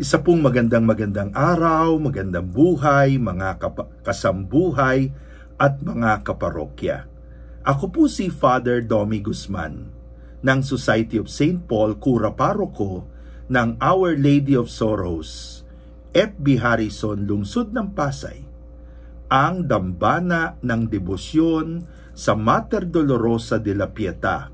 Isa pong magandang araw, magandang buhay, mga kasambuhay at mga kaparokya. Ako po si Father Domi Guzman ng Society of St. Paul, Cura Paroko ng Our Lady of Sorrows, FB Harrison, Lungsod ng Pasay. Ang dambana ng debosyon sa Mater Dolorosa de la Pieta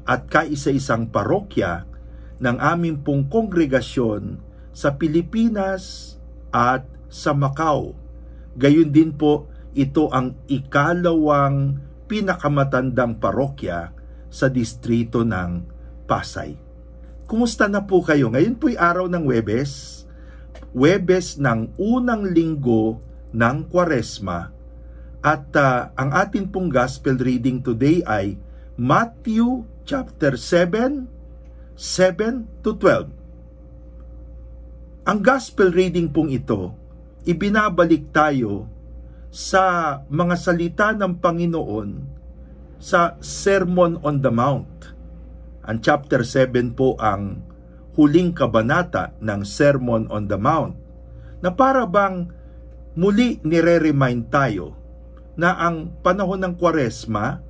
at kaisa-isang parokya ng aming pong kongregasyon sa Pilipinas at sa Macau. Gayon din po, ito ang ikalawang pinakamatandang parokya sa distrito ng Pasay. Kumusta na po kayo? Ngayon po'y araw ng Huwebes, Huwebes ng unang linggo ng Kwaresma, at ang atin pong gospel reading today ay Matthew chapter 7, 7 to 12. Ang gospel reading pong ito, ibinabalik tayo sa mga salita ng Panginoon sa Sermon on the Mount. Ang chapter 7 po ang huling kabanata ng Sermon on the Mount, na para bang muli nire-remind tayo na ang panahon ng Kwaresma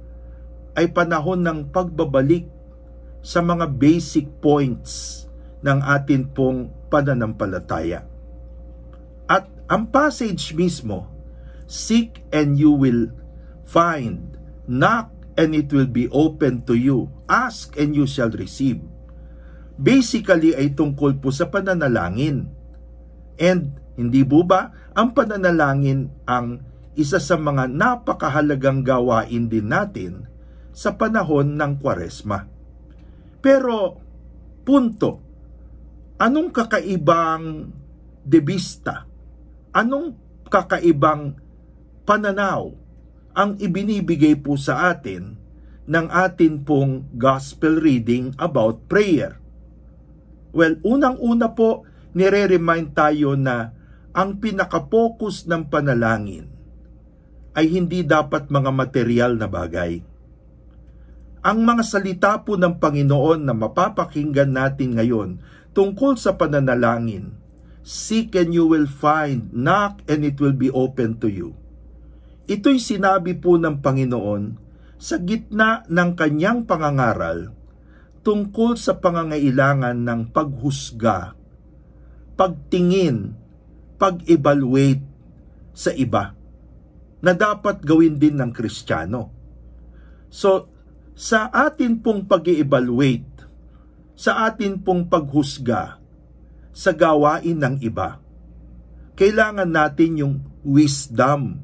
ay panahon ng pagbabalik sa mga basic points ng atin pong pananampalataya. At ang passage mismo, seek and you will find, knock and it will be open to you, ask and you shall receive. Basically ay tungkol po sa pananalangin. And hindi po ba, ang pananalangin ang isa sa mga napakahalagang gawain din natin sa panahon ng Kwaresma. Pero, punto, anong kakaibang debista, anong kakaibang pananaw ang ibinibigay po sa atin ng atin pong gospel reading about prayer? Well, unang-una po, nire-remind tayo na ang pinaka-focus ng panalangin ay hindi dapat mga material na bagay. Ang mga salita po ng Panginoon na mapapakinggan natin ngayon tungkol sa pananalangin, seek and you will find, knock and it will be open to you. Ito'y sinabi po ng Panginoon sa gitna ng kanyang pangangaral tungkol sa pangangailangan ng paghusga, pagtingin, pag-evaluate sa iba na dapat gawin din ng Kristiyano. So, sa atin pong pag-evaluate, sa atin pong paghusga sa gawain ng iba, kailangan natin yung wisdom.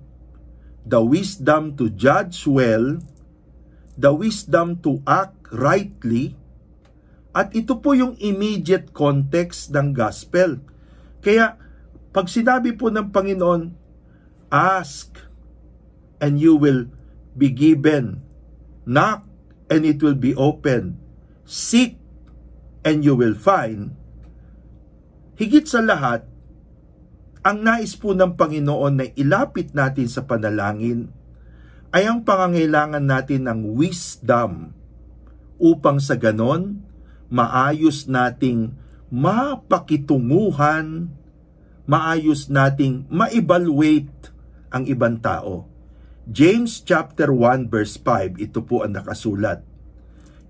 The wisdom to judge well, the wisdom to act rightly, at ito po yung immediate context ng gospel. Kaya, pag sinabi po ng Panginoon, ask and you will be given, knock and it will be open, seek and you will find, higit sa lahat, ang nais po ng Panginoon na ilapit natin sa panalangin ay ang pangangailangan natin ng wisdom upang sa ganon, maayos nating mapakitunguhan, maayos nating ma-evaluate ang ibang tao. James chapter 1 verse 5, ito po ang nakasulat.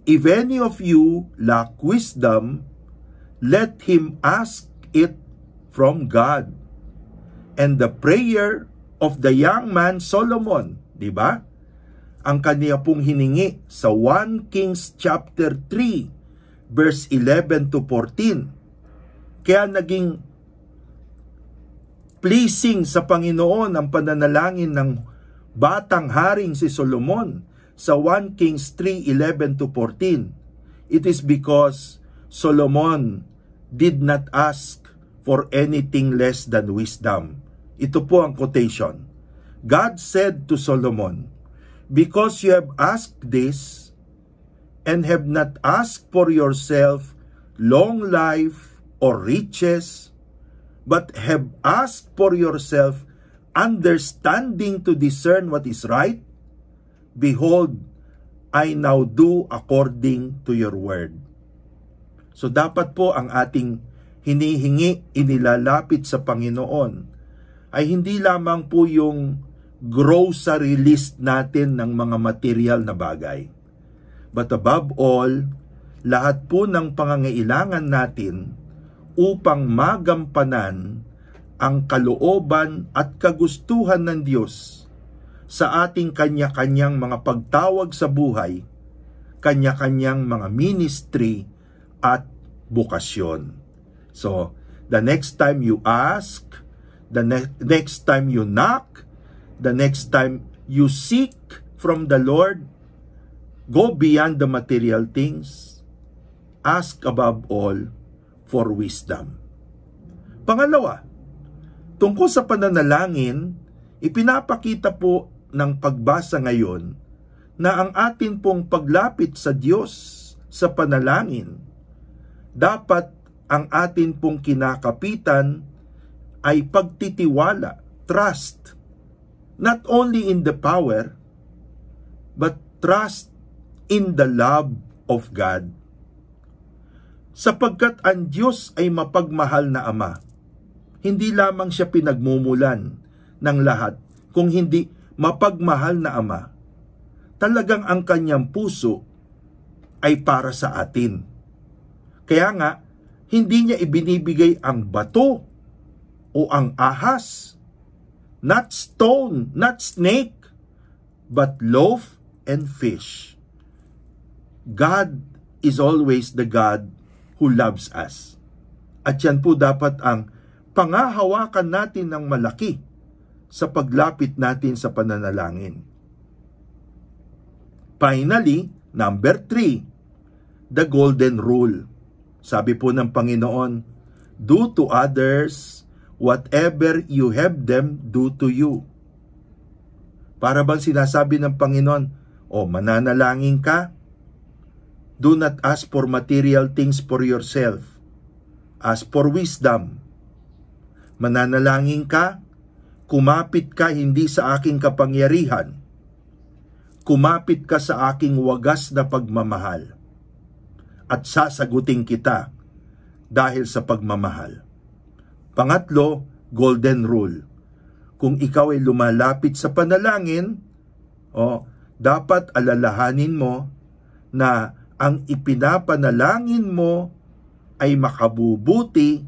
If any of you lack wisdom, let him ask it from God. And the prayer of the young man Solomon, di ba? Ang kaniya pong hiningi sa 1 Kings chapter 3 verse 11 to 14. Kaya naging pleasing sa Panginoon ang pananalangin ng batang haring si Solomon sa 1 Kings 3:11 to 14. It is because Solomon did not ask for anything less than wisdom. Ito po ang quotation. God said to Solomon, because you have asked this and have not asked for yourself long life or riches, but have asked for yourself understanding to discern what is right, behold, I now do according to your word. So dapat po ang ating hinihingi, inilalapit sa Panginoon ay hindi lamang po yung grocery list natin ng mga material na bagay. But above all, lahat po ng pangangailangan natin upang magampanan ang kalooban at kagustuhan ng Diyos sa ating kanya-kanyang mga pagtawag sa buhay, kanya-kanyang mga ministry at bukasyon. So, the next time you ask, the next time you knock, the next time you seek from the Lord, go beyond the material things. Ask above all for wisdom. Pangalawa, tungkol sa pananalangin, ipinapakita po ng pagbasa ngayon na ang atin pong paglapit sa Diyos sa panalangin, dapat ang atin pong kinakapitan ay pagtitiwala, trust, not only in the power, but trust in the love of God. Sapagkat ang Diyos ay mapagmahal na Ama, hindi lamang siya pinagmumulan ng lahat, kung hindi mapagmahal na Ama, talagang ang kanyang puso ay para sa atin. Kaya nga, hindi niya ibinibigay ang bato o ang ahas, not stone, not snake, but loaf and fish. God is always the God who loves us. At yan po dapat ang pangahawakan natin ng malaki sa paglapit natin sa pananalangin. Finally, number 3, the golden rule. Sabi po ng Panginoon, do to others whatever you have them do to you. Para bang sinasabi ng Panginoon, mananalangin ka? Do not ask for material things for yourself. Ask for wisdom. Mananalangin ka? Kumapit ka hindi sa aking kapangyarihan. Kumapit ka sa aking wagas na pagmamahal. At sasagutin kita dahil sa pagmamahal. Pangatlo, golden rule. Kung ikaw ay lumalapit sa panalangin, dapat alalahanin mo na ang ipinapanalangin mo ay makabubuti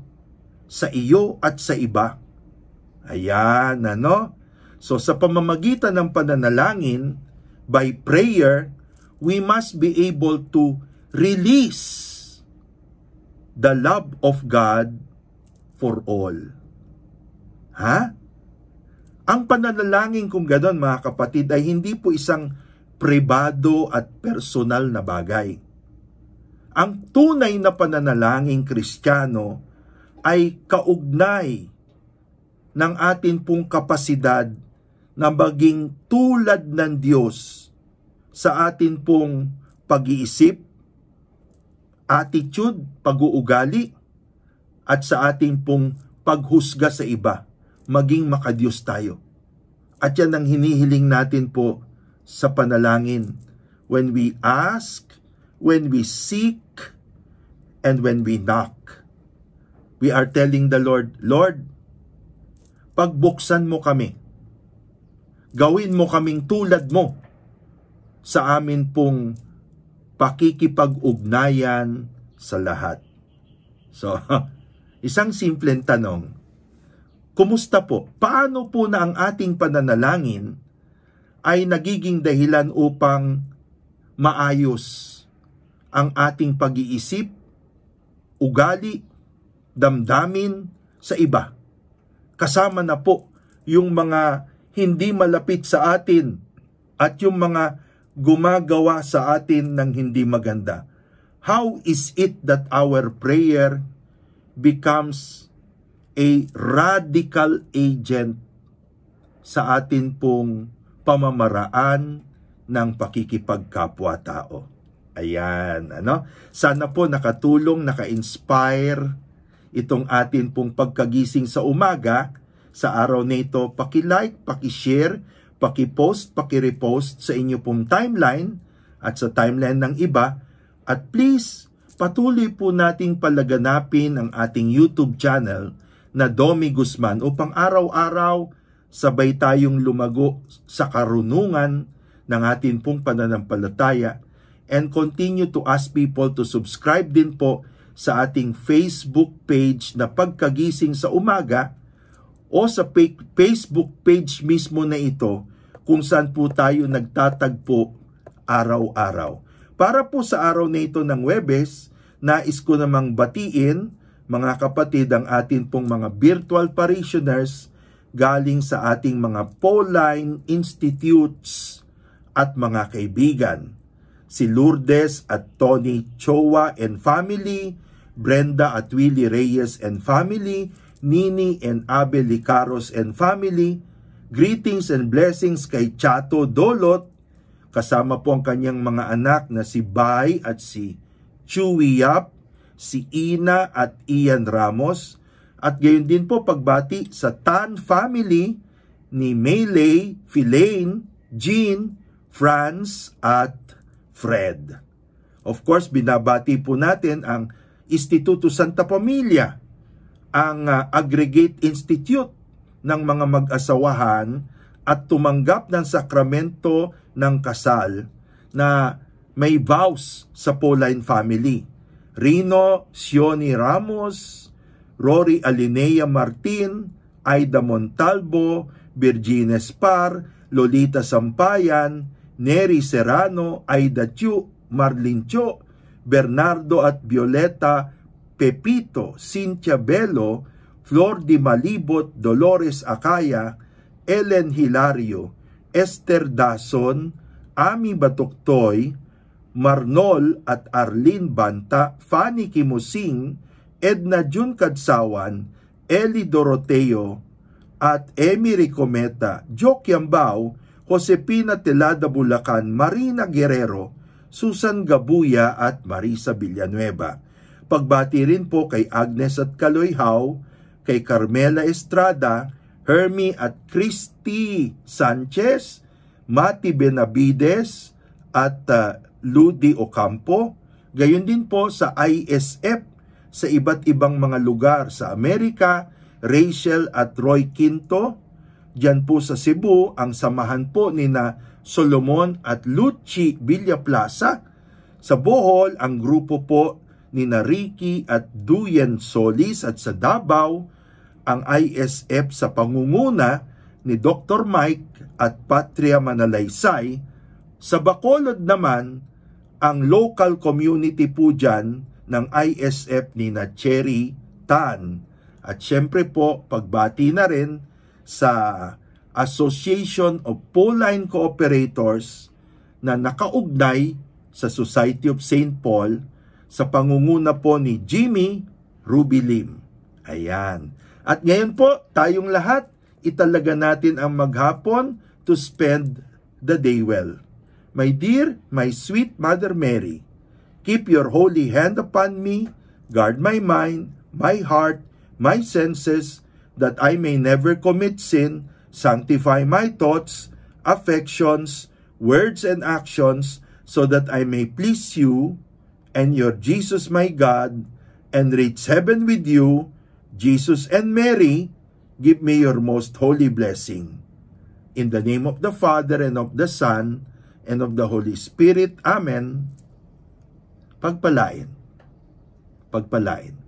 sa iyo at sa iba. Ayan, So sa pamamagitan ng pananalangin, by prayer, we must be able to release the love of God for all. Ang pananalangin kung gano'n, mga kapatid, ay hindi po isang pribado at personal na bagay. Ang tunay na pananalangin Kristiyano ay kaugnay ng atin pong kapasidad na maging tulad ng Diyos sa atin pong pag-iisip, attitude, pag-uugali, at sa atin pong paghusga sa iba, maging makadiyos tayo. At yan ang hinihiling natin po sa panalangin, when we ask, when we seek, and when we knock. We are telling the Lord, Lord, pagbuksan mo kami, gawin mo kaming tulad mo sa amin pong pakikipag-ugnayan sa lahat. So, isang simpleng tanong, kumusta po? Paano po na ang ating pananalangin ay nagiging dahilan upang maayos ang ating pag-iisip, ugali, damdamin sa iba? Kasama na po yung mga hindi malapit sa atin at yung mga gumagawa sa atin ng hindi maganda. How is it that our prayer becomes a radical agent sa atin pong pamamaraan ng pakikipagkapwa-tao? Ayan, Sana po nakatulong, naka-inspire itong atin pong pagkagising sa umaga. Sa araw na ito, paki-like, paki-share, paki-post, paki-repost sa inyo pong timeline at sa timeline ng iba. At please, patuloy po nating palaganapin ang ating YouTube channel na Domi Guzman upang araw-araw sabay tayong lumago sa karunungan ng ating pong pananampalataya, and continue to ask people to subscribe din po sa ating Facebook page na Pagkagising sa Umaga, o sa Facebook page mismo na ito kung saan po tayo nagtatagpo araw-araw. Para po sa araw na ito ng Huwebes, nais ko namang batiin, mga kapatid, ang atin pong mga virtual parishioners galing sa ating mga Pauline Institutes at mga kaibigan. Si Lourdes at Tony Chowa and family, Brenda at Willie Reyes and family, Nini and Abel Licaros and family. Greetings and blessings kay Chato Dolot, kasama po ang kanyang mga anak na si Bay at si Chewy Yap, si Ina at Ian Ramos, at gayon din po pagbati sa Tan family ni Maylay, Philaine, Jean, Franz at Fred. Of course, binabati po natin ang Instituto Santa Familia, ang aggregate institute ng mga mag-asawahan at tumanggap ng sakramento ng kasal na may vows sa Pauline family. Rino Sioni Ramos, Rory Alinea Martin, Aida Montalvo, Virginia Spar, Lolita Sampayan, Neri Serrano, Aida Chu, Marlin Cho, Bernardo at Violeta Pepito, Cynthia Bello, Flor Di Malibot, Dolores Acaya, Ellen Hilario, Esther Dason, Ami Batuktoy, Marnol at Arlene Banta, Fanny Kimusing, Edna Jun Kadsawan, Eli Doroteo, at Emi Ricometa, Joke Yambao, Josepina Telada Bulacan, Marina Guerrero, Susan Gabuya at Marisa Villanueva. Pagbati rin po kay Agnes at Kaloyhaw, kay Carmela Estrada, Hermie at Christy Sanchez, Mati Benavides at Ludi Ocampo. Gayon din po sa ISF sa iba't ibang mga lugar sa Amerika, Rachel at Roy Quinto. Diyan po sa Cebu, ang samahan po ni na Solomon at Lucci Villaplaza. Sa Bohol, ang grupo po ni na Ricky at Duyen Solis, at sa Davao, ang ISF sa pangunguna ni Dr. Mike at Patria Manalaysay. Sa Bacolod naman, ang local community po dyan ng ISF ni na Cherry Tan. At syempre po, pagbati na rin sa Association of Pauline Cooperators na nakaugnay sa Society of St. Paul sa pangunguna po ni Jimmy Rubilim. Ayan. At ngayon po, tayong lahat, italaga natin ang maghapon to spend the day well. My dear, my sweet Mother Mary, keep your holy hand upon me, guard my mind, my heart, my senses, that I may never commit sin, sanctify my thoughts, affections, words, and actions, so that I may please you and your Jesus my God, and reach heaven with you. Jesus and Mary, give me your most holy blessing. In the name of the Father, and of the Son, and of the Holy Spirit. Amen. Pagpalain. Pagpalain.